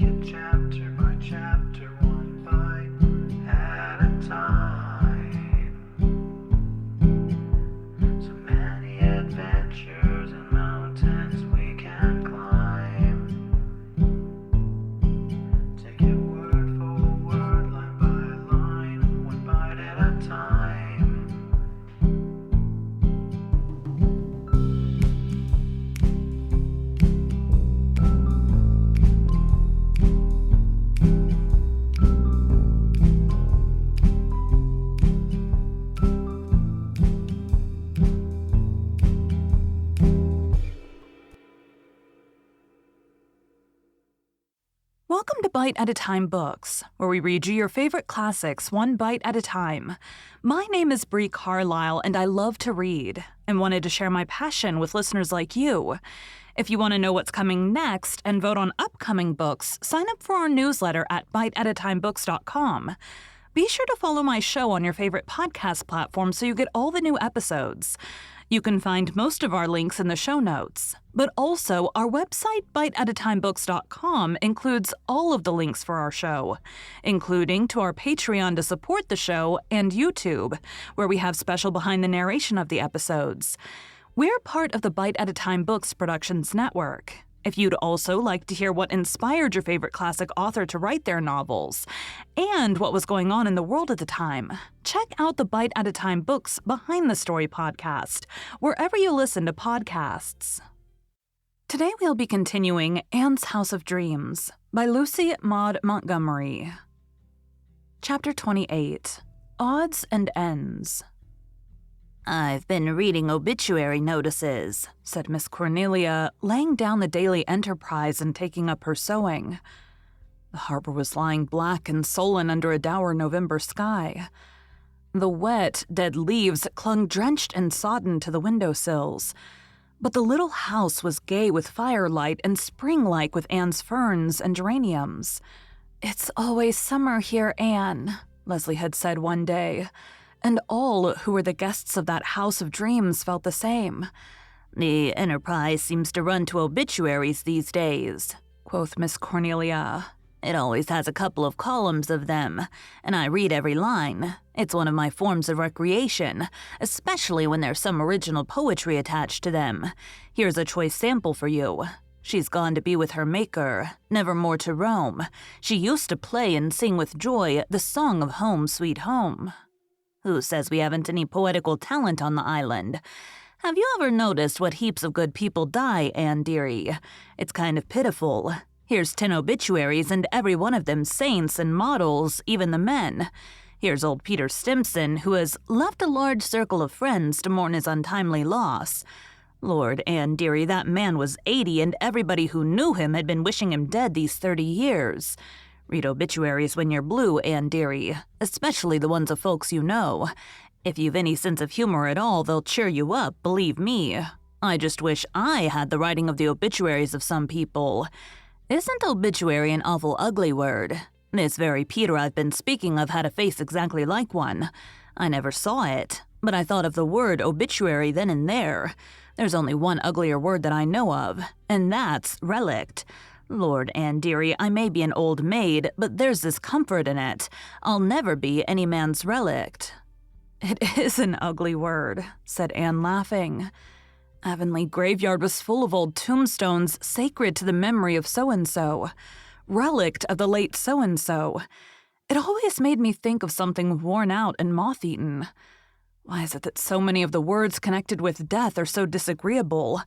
it chapter by chapter, one bite at a time. So many adventures and mountains we can climb. Take it word for word, line by line, one bite at a time. Welcome to Bite at a Time Books, where we read you your favorite classics one bite at a time. My name is Bree Carlisle, and I love to read, and wanted to share my passion with listeners like you. If you want to know what's coming next and vote on upcoming books, sign up for our newsletter at biteatatimebooks.com. Be sure to follow my show on your favorite podcast platform so you get all the new episodes. You can find most of our links in the show notes, but also our website, biteatatimebooks.com, includes all of the links for our show, including to our Patreon to support the show and YouTube, where we have special behind the narration of the episodes. We're part of the Bite at a Time Books Productions Network. If you'd also like to hear what inspired your favorite classic author to write their novels, and what was going on in the world at the time, check out the Bite at a Time Books Behind the Story podcast, wherever you listen to podcasts. Today we'll be continuing Anne's House of Dreams by Lucy Maud Montgomery. Chapter 28, Odds and Ends. "I've been reading obituary notices," said Miss Cornelia, laying down the Daily Enterprise and taking up her sewing. The harbor was lying black and sullen under a dour November sky. The wet, dead leaves clung drenched and sodden to the windowsills, but the little house was gay with firelight and spring-like with Anne's ferns and geraniums. "It's always summer here, Anne," Leslie had said one day, and all who were the guests of that house of dreams felt the same. "The Enterprise seems to run to obituaries these days," quoth Miss Cornelia. "It always has a couple of columns of them, and I read every line. It's one of my forms of recreation, especially when there's some original poetry attached to them. Here's a choice sample for you. She's gone to be with her Maker, never more to roam. She used to play and sing with joy the song of Home, Sweet Home." Who says we haven't any poetical talent on the island? Have you ever noticed what heaps of good people die, Anne dearie? It's kind of pitiful. Here's 10 obituaries, and every one of them saints and models, even the men. Here's old Peter Stimson, who has left a large circle of friends to mourn his untimely loss. Lord, Anne dearie, that man was 80, and everybody who knew him had been wishing him dead these 30 years. Read obituaries when you're blue, Anne dearie, especially the ones of folks you know. If you've any sense of humor at all, they'll cheer you up, believe me. I just wish I had the writing of the obituaries of some people. Isn't obituary an awful ugly word? This very Peter I've been speaking of had a face exactly like one. I never saw it, but I thought of the word obituary then and there. There's only one uglier word that I know of, and that's relict. Lord, Anne dearie, I may be an old maid, but there's this comfort in it. I'll never be any man's relict." "It is an ugly word," said Anne, laughing. "Avonlea graveyard was full of old tombstones sacred to the memory of so-and-so, relict of the late so-and-so. It always made me think of something worn out and moth-eaten. Why is it that so many of the words connected with death are so disagreeable?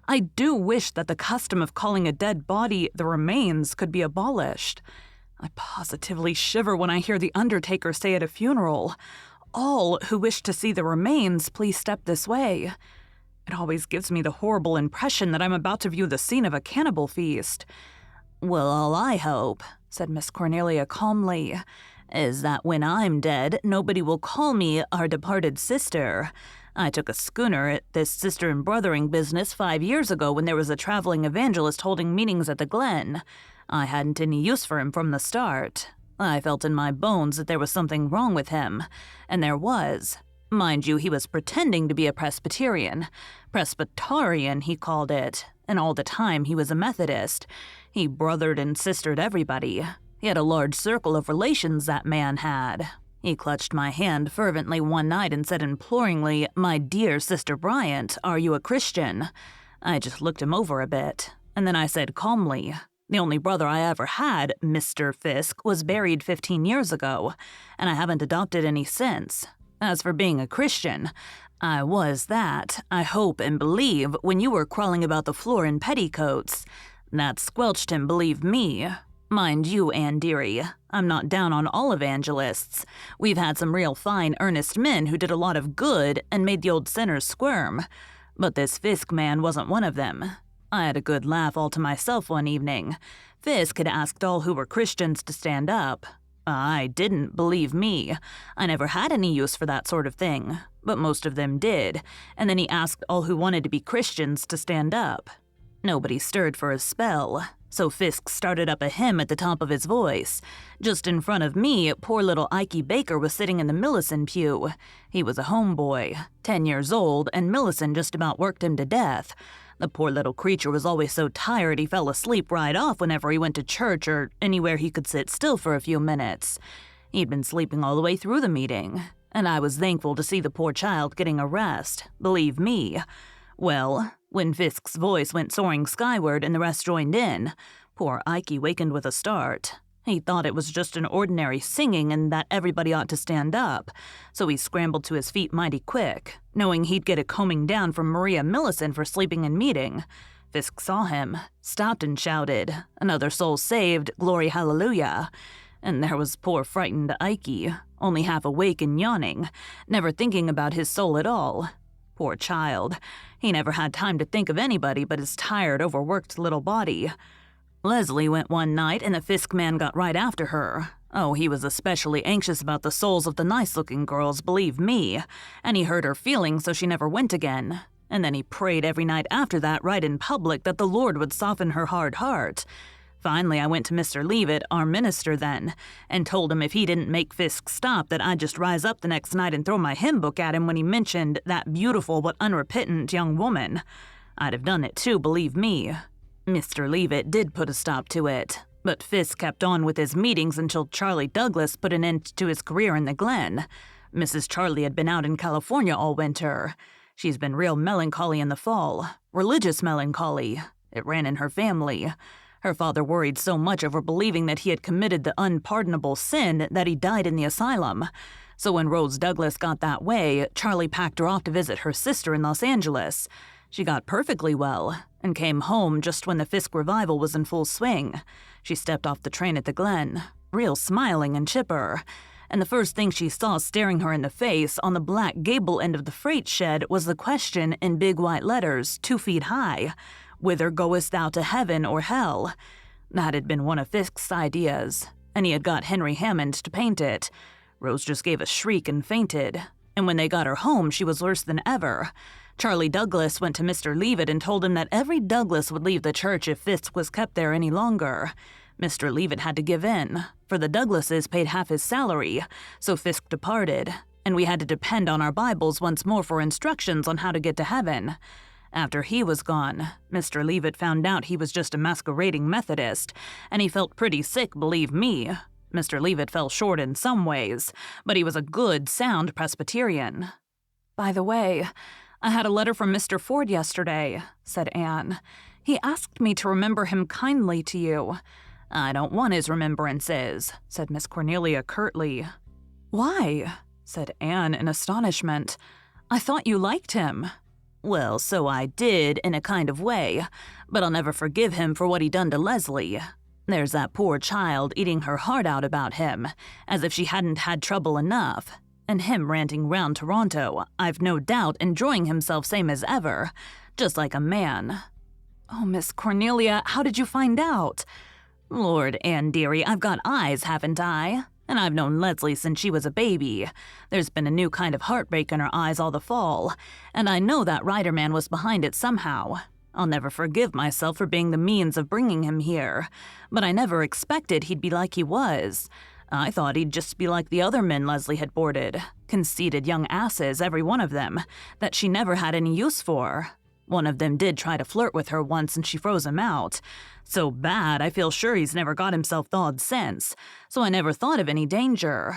I do wish that the custom of calling a dead body the remains could be abolished. I positively shiver when I hear the undertaker say at a funeral, 'All who wish to see the remains, please step this way.' It always gives me the horrible impression that I'm about to view the scene of a cannibal feast." "Well, all I hope," said Miss Cornelia calmly, "is that when I'm dead, nobody will call me our departed sister. I took a schooner at this sister and brothering business 5 years ago when there was a traveling evangelist holding meetings at the Glen. I hadn't any use for him from the start. I felt in my bones that there was something wrong with him, and there was. Mind you, he was pretending to be a Presbyterian. Presbyterian, he called it. And all the time he was a Methodist. He brothered and sistered everybody. He had a large circle of relations, that man had. He clutched my hand fervently one night and said imploringly, "My dear Sister Bryant, are you a Christian?" I just looked him over a bit, and then I said calmly, "The only brother I ever had, Mr. Fisk, was buried 15 years ago, and I haven't adopted any since. As for being a Christian, I was that, I hope and believe, when you were crawling about the floor in petticoats. That squelched him, believe me. Mind you, Ann dearie, I'm not down on all evangelists. We've had some real fine, earnest men who did a lot of good and made the old sinners squirm. But this Fisk man wasn't one of them. I had a good laugh all to myself one evening. Fisk had asked all who were Christians to stand up. I didn't, believe me. I never had any use for that sort of thing, but most of them did, and then he asked all who wanted to be Christians to stand up. Nobody stirred for a spell, so Fisk started up a hymn at the top of his voice. Just in front of me, poor little Ikey Baker was sitting in the Millicent pew. He was a homeboy, 10 years old, and Millicent just about worked him to death. The poor little creature was always so tired he fell asleep right off whenever he went to church or anywhere he could sit still for a few minutes. He'd been sleeping all the way through the meeting, and I was thankful to see the poor child getting a rest, believe me. Well, when Fisk's voice went soaring skyward and the rest joined in, poor Ikey wakened with a start. He thought it was just an ordinary singing and that everybody ought to stand up, so he scrambled to his feet mighty quick, knowing he'd get a combing down from Maria Millicent for sleeping in meeting. Fisk saw him, stopped and shouted, "Another soul saved, glory hallelujah." And there was poor frightened Ikey, only half awake and yawning, never thinking about his soul at all. Poor child, he never had time to think of anybody but his tired, overworked little body. Leslie went one night and the Fisk man got right after her. Oh, he was especially anxious about the souls of the nice-looking girls, believe me, and he hurt her feelings so she never went again. And then he prayed every night after that right in public that the Lord would soften her hard heart. Finally, I went to Mr. Leavitt, our minister then, and told him if he didn't make Fisk stop that I'd just rise up the next night and throw my hymn book at him when he mentioned that beautiful but unrepentant young woman. I'd have done it too, believe me. Mr. Leavitt did put a stop to it, but Fisk kept on with his meetings until Charlie Douglas put an end to his career in the Glen. Mrs. Charlie had been out in California all winter. She's been real melancholy in the fall, religious melancholy. It ran in her family. Her father worried so much over believing that he had committed the unpardonable sin that he died in the asylum. So when Rose Douglas got that way, Charlie packed her off to visit her sister in Los Angeles. She got perfectly well and came home just when the Fisk revival was in full swing. She stepped off the train at the Glen, real smiling and chipper. And the first thing she saw staring her in the face on the black gable end of the freight shed was the question in big white letters, 2 feet high, "Whither goest thou to heaven or hell?" That had been one of Fisk's ideas, and he had got Henry Hammond to paint it. Rose just gave a shriek and fainted, and when they got her home, she was worse than ever. Charlie Douglas went to Mr. Leavitt and told him that every Douglas would leave the church if Fisk was kept there any longer. Mr. Leavitt had to give in, for the Douglases paid half his salary, so Fisk departed, and we had to depend on our Bibles once more for instructions on how to get to heaven. After he was gone, Mr. Leavitt found out he was just a masquerading Methodist, and he felt pretty sick, believe me. Mr. Leavitt fell short in some ways, but he was a good, sound Presbyterian. "By the way, I had a letter from Mr. Ford yesterday," said Anne. "He asked me to remember him kindly to you." "I don't want his remembrances," said Miss Cornelia curtly. "Why?" said Anne in astonishment. "I thought you liked him." "Well, so I did, in a kind of way, but I'll never forgive him for what he done to Leslie. There's that poor child eating her heart out about him, as if she hadn't had trouble enough. And him ranting round Toronto, I've no doubt enjoying himself same as ever, just like a man." "Oh, Miss Cornelia, how did you find out?" "Lord, Anne dearie, I've got eyes, haven't I? And I've known Leslie since she was a baby. There's been a new kind of heartbreak in her eyes all the fall, and I know that Ryder man was behind it somehow. I'll never forgive myself for being the means of bringing him here, but I never expected he'd be like he was. I thought he'd just be like the other men Leslie had boarded. Conceited young asses, every one of them, that she never had any use for. One of them did try to flirt with her once and she froze him out. So bad, I feel sure he's never got himself thawed since, so I never thought of any danger.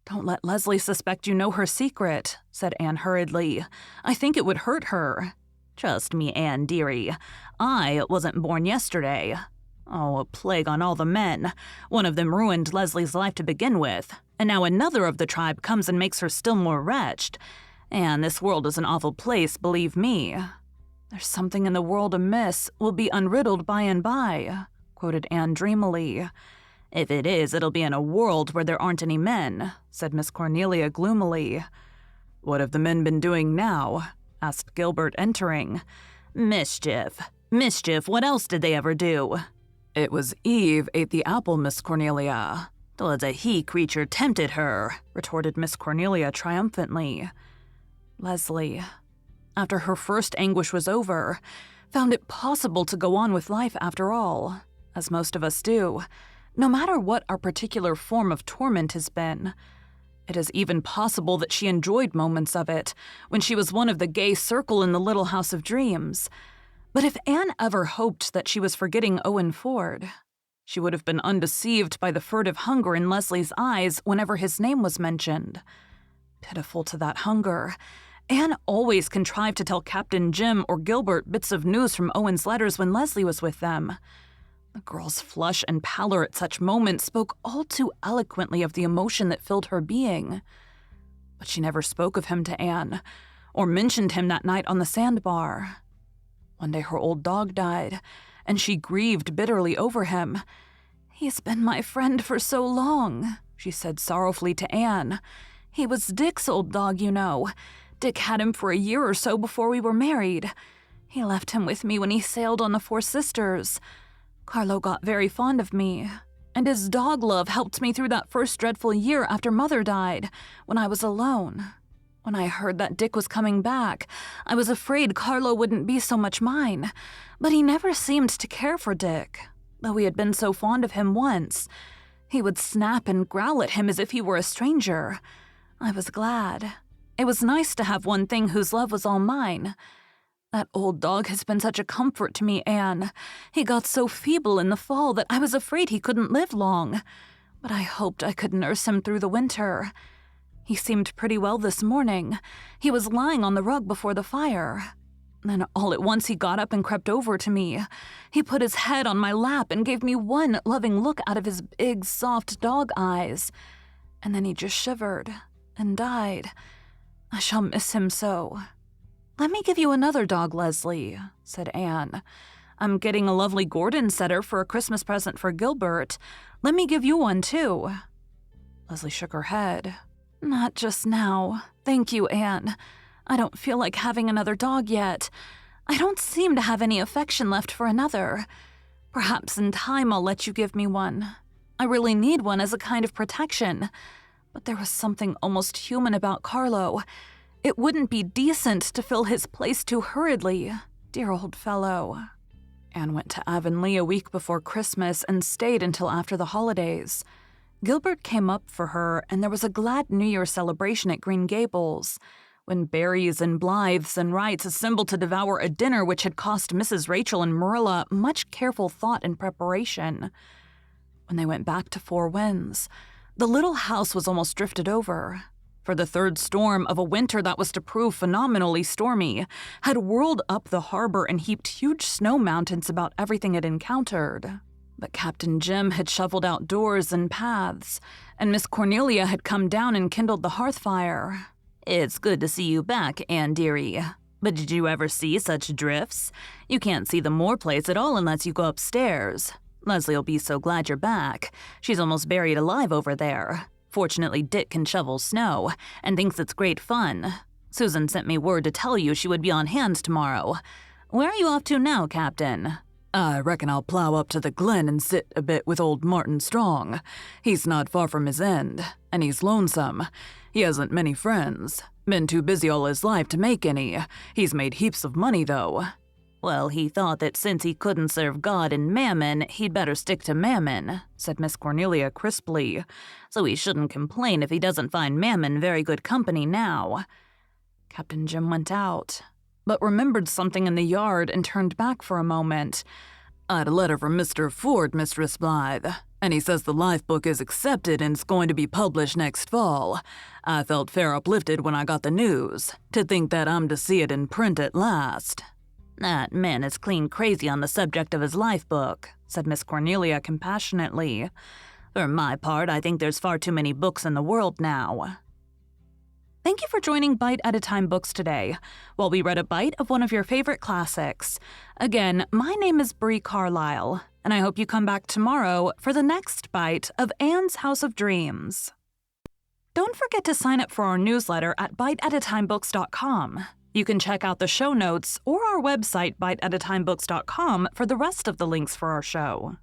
Don't let Leslie suspect you know her secret, said Anne hurriedly. I think it would hurt her. Trust me, Anne, dearie. I wasn't born yesterday. Oh, a plague on all the men. One of them ruined Leslie's life to begin with, and now another of the tribe comes and makes her still more wretched. And this world is an awful place, believe me. There's something in the world amiss, will be unriddled by and by, quoted Anne dreamily. If it is, it'll be in a world where there aren't any men, said Miss Cornelia gloomily. What have the men been doing now? Asked Gilbert, entering. Mischief. Mischief, what else did they ever do? It was Eve ate the apple, Miss Cornelia. 'Twas a he-creature tempted her, retorted Miss Cornelia triumphantly. Leslie, after her first anguish was over, found it possible to go on with life after all, as most of us do, no matter what our particular form of torment has been. It is even possible that she enjoyed moments of it, when she was one of the gay circle in the little house of dreams. But if Anne ever hoped that she was forgetting Owen Ford, she would have been undeceived by the furtive hunger in Leslie's eyes whenever his name was mentioned. Pitiful to that hunger, Anne always contrived to tell Captain Jim or Gilbert bits of news from Owen's letters when Leslie was with them. The girl's flush and pallor at such moments spoke all too eloquently of the emotion that filled her being. But she never spoke of him to Anne, or mentioned him that night on the sandbar. One day her old dog died, and she grieved bitterly over him. "He's been my friend for so long," she said sorrowfully to Anne. "He was Dick's old dog, you know. Dick had him for a year or so before we were married. He left him with me when he sailed on the Four Sisters. Carlo got very fond of me, and his dog love helped me through that first dreadful year after Mother died, when I was alone. When I heard that Dick was coming back, I was afraid Carlo wouldn't be so much mine, but he never seemed to care for Dick, though he had been so fond of him once. He would snap and growl at him as if he were a stranger. I was glad. It was nice to have one thing whose love was all mine. That old dog has been such a comfort to me, Anne. He got so feeble in the fall that I was afraid he couldn't live long, but I hoped I could nurse him through the winter. He seemed pretty well this morning. He was lying on the rug before the fire. Then all at once he got up and crept over to me. He put his head on my lap and gave me one loving look out of his big, soft dog eyes. And then he just shivered and died. I shall miss him so. Let me give you another dog, Leslie, said Anne. I'm getting a lovely Gordon setter for a Christmas present for Gilbert. Let me give you one, too. Leslie shook her head. Not just now. Thank you, Anne. I don't feel like having another dog yet. I don't seem to have any affection left for another. Perhaps in time I'll let you give me one. I really need one as a kind of protection. But there was something almost human about Carlo. It wouldn't be decent to fill his place too hurriedly. Dear old fellow. Anne went to Avonlea a week before Christmas and stayed until after the holidays. Gilbert came up for her, and there was a glad New Year celebration at Green Gables, when berries and blithes and Wrights assembled to devour a dinner which had cost Mrs. Rachel and Marilla much careful thought and preparation. When they went back to Four Winds, the little house was almost drifted over, for the third storm of a winter that was to prove phenomenally stormy had whirled up the harbor and heaped huge snow mountains about everything it encountered. But Captain Jim had shoveled out doors and paths, and Miss Cornelia had come down and kindled the hearth fire. It's good to see you back, Anne dearie. But did you ever see such drifts? You can't see the Moore place at all unless you go upstairs. Leslie'll be so glad you're back. She's almost buried alive over there. Fortunately, Dick can shovel snow, and thinks it's great fun. Susan sent me word to tell you she would be on hand tomorrow. Where are you off to now, Captain? I reckon I'll plow up to the glen and sit a bit with old Martin Strong. He's not far from his end, and he's lonesome. He hasn't many friends. Been too busy all his life to make any. He's made heaps of money, though. Well, he thought that since he couldn't serve God and Mammon, he'd better stick to Mammon, said Miss Cornelia crisply. So he shouldn't complain if he doesn't find Mammon very good company now. Captain Jim went out, but remembered something in the yard and turned back for a moment. "I'd a letter from Mr. Ford, Mistress Blythe, and he says the life book is accepted and it's going to be published next fall. I felt fair uplifted when I got the news, to think that I'm to see it in print at last." "That man is clean crazy on the subject of his life book," said Miss Cornelia compassionately. "For my part, I think there's far too many books in the world now." Thank you for joining Bite at a Time Books today, while we read a bite of one of your favorite classics. Again, my name is Bree Carlisle, and I hope you come back tomorrow for the next bite of Anne's House of Dreams. Don't forget to sign up for our newsletter at biteatatimebooks.com. You can check out the show notes or our website biteatatimebooks.com for the rest of the links for our show.